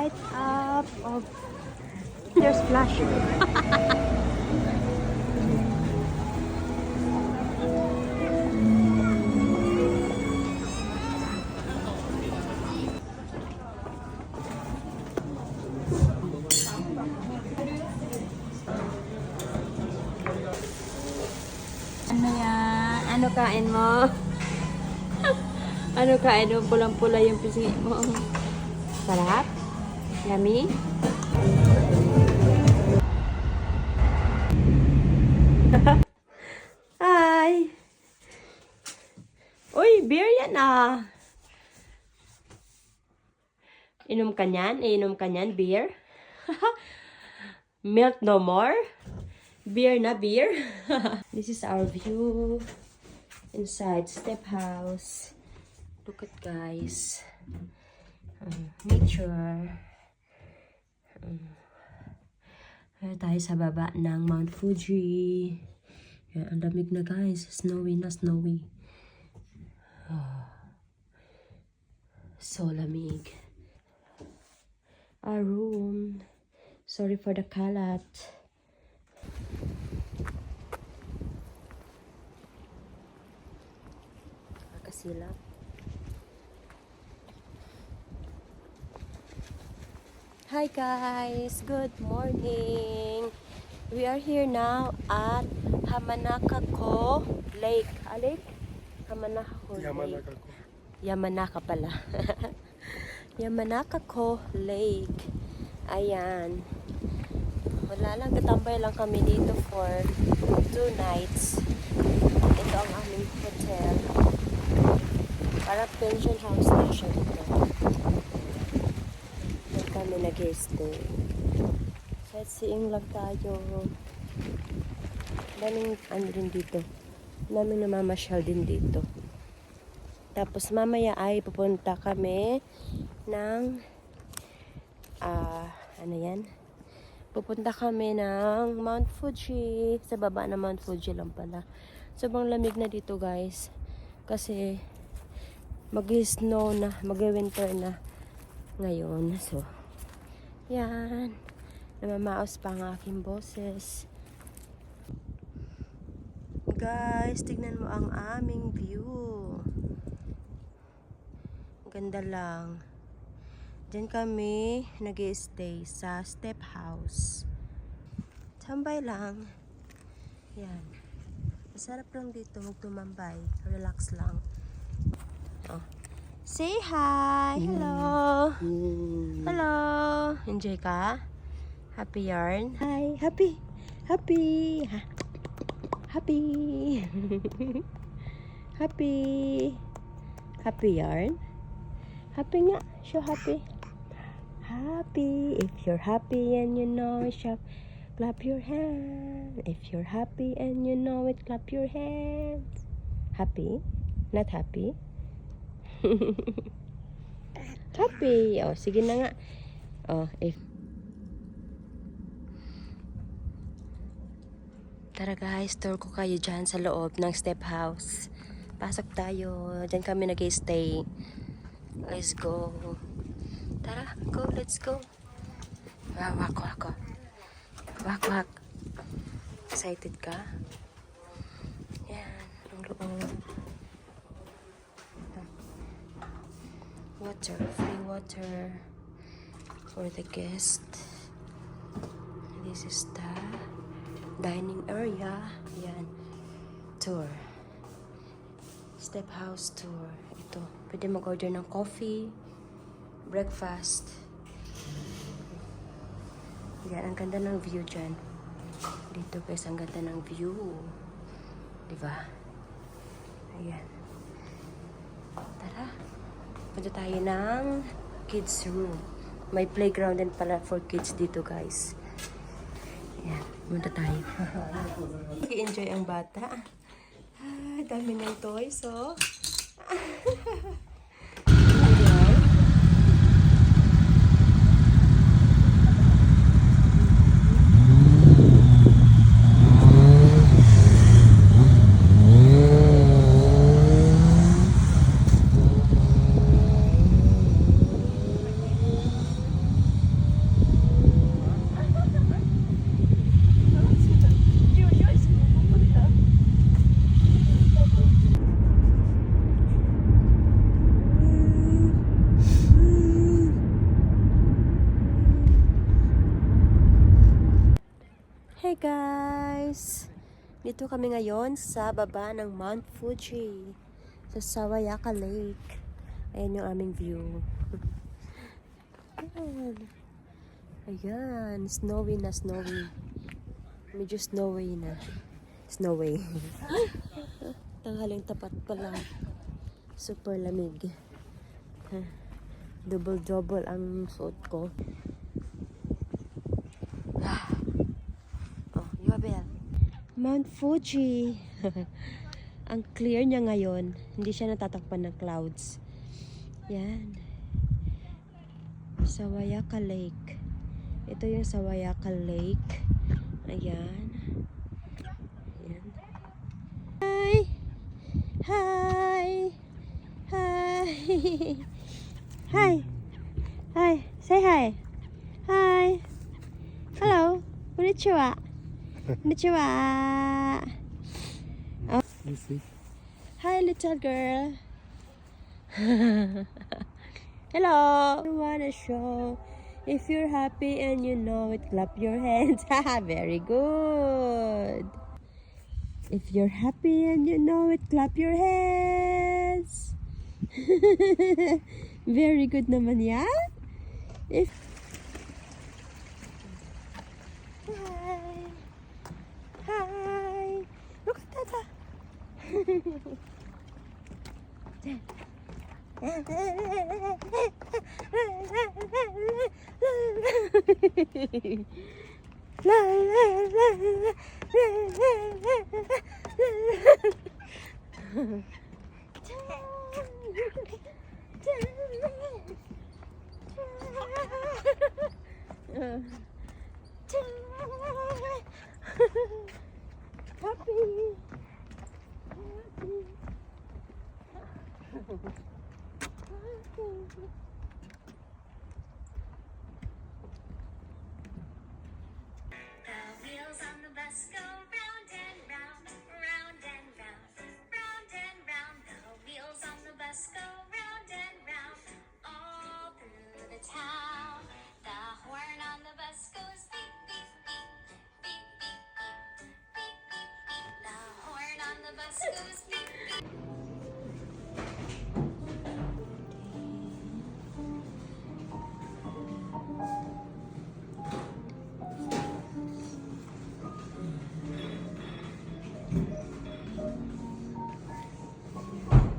light up of there's flash. Ano yan? Ano kain mo? Ano kain mo? Pulang-pula yung pisngi mo. Sarap? Yummy? Hi! Uy, beer yan ah! Inom ka niyan? Inom ka niyan, beer? Milk no more? Beer na beer? This is our view inside Step House. Look at guys. Nature. Tayo sa baba ng Mount Fuji. Yan, ang lamig na guys. Snowy na snowy. So lamig. Our room. Sorry for the kalat. Sila. Hi guys, good morning. We are here now at Hamanaka-ko Lake. Lake? Hamanaka-ko Lake. Yamanaka pala. Yamanaka-ko Lake. Ayan. Wala lang, katambay lang kami dito for 2 nights. Ito ang aming hotel. Parang pension house na siya dito. Doon kami nag-stay. Sightseeing lang tayo. Daming ano din dito. Daming namamasyal din dito. Tapos mamaya ay pupunta kami ng ano yan? Pupunta kami ng Mount Fuji. Sa baba ng Mount Fuji lang pala. Sobrang lamig na dito guys. Kasi mag-snow na, mag-winter na ngayon. So, yan. Namamaos pa ang aking boses. Guys, tignan mo ang aming view. Ganda lang. Diyan kami nag-stay sa Step House. Tambay lang. Yan. Masarap lang dito magtumambay. Relax lang. Oh. Say hi! Hello! Hello! Enjoy ka? Happy yarn? Hi! Happy! Happy! Happy! Happy! Happy yarn? Happy nga! Show happy! Happy! If you're happy and you know it, shout, clap your hands. If you're happy and you know it, clap your hands. Happy? Not happy? Happy. Oh, sige na nga. Oh, Tara guys, tour ko kayo dyan sa loob ng Step House. Pasok tayo. Dyan kami nag-stay. Let's go. Tara, go. Let's go. Wak. Wak. Excited ka? Yan, ang loob. Water, free water for the guest. This is the dining area. Yan. Tour. Step House tour. Ito. Pwede mag-order ng coffee, breakfast. Yan. Ang ganda ng view dyan. Dito guys, ang ganda ng view. Diba? Ayan. Tara. Punta tayo ng kids room. May playground din pala for kids dito guys. Ayan, punta tayo. Nag-enjoy ang bata. Dami ng toys, oh. guys! Dito kami ngayon sa baba ng Mount Fuji sa Sawayaka Lake. Ayan yung aming view. Ayan. Ayan, snowy na snowy. Medyo snowy na. Snowy. Tanghaling tapat pala. Super lamig. Double-double ang suot ko. Oh, Yobel. Mount Fuji. Ang clear niya ngayon. Hindi siya natatakpan ng clouds. Yan. Sawayaka Lake. Ito yung Sawayaka Lake. Ayan. Ayan. Hi! Hi! Hi! Hi! Hi! Say hi! Hi! Hello! Konnichiwa! Konnichiwa! Oh. You see? Hi, little girl! Hello! I wanna show. If you're happy and you know it, clap your hands. Very good. If you're happy and you know it, clap your hands. Very good naman yan. If Hi. Hi. Look at Tata. Happy. The wheels on the bus go round and round, round and round, round and round. The wheels on the bus go round and round, all through the town. The horn on the bus goes beep, beep, beep, beep, beep, beep, beep, beep, beep. The horn on the bus goes beep, beep.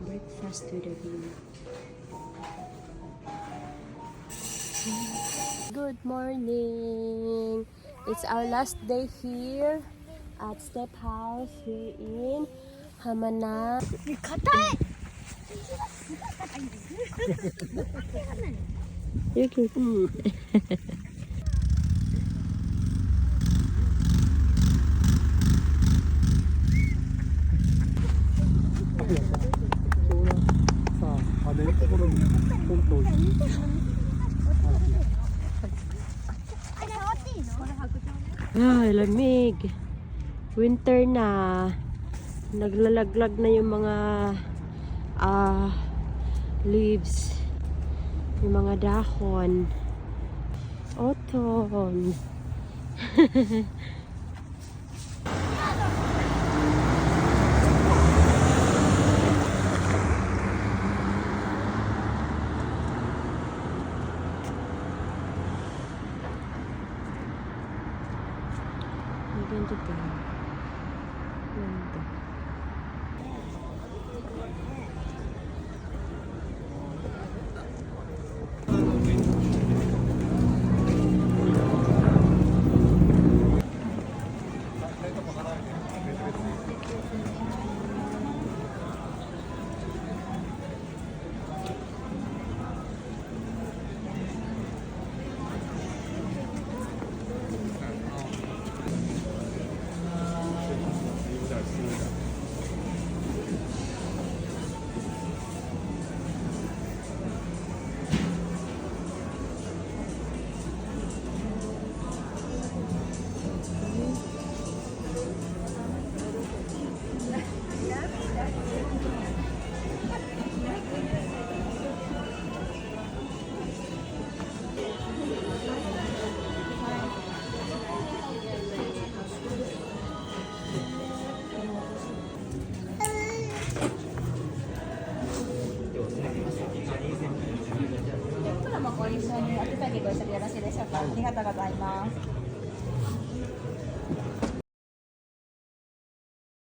Breakfast with the view. Good morning! It's our last day here at Step House here in Hamana. You can 안에 토론 또 Ay, lamig. Winter na. Naglalaglag na yung mga leaves. Yung mga dahon. Autumn. Maganda to. Ganda. 一緒にお手提げご一緒でよろしいでしょうか。ありがとうございます。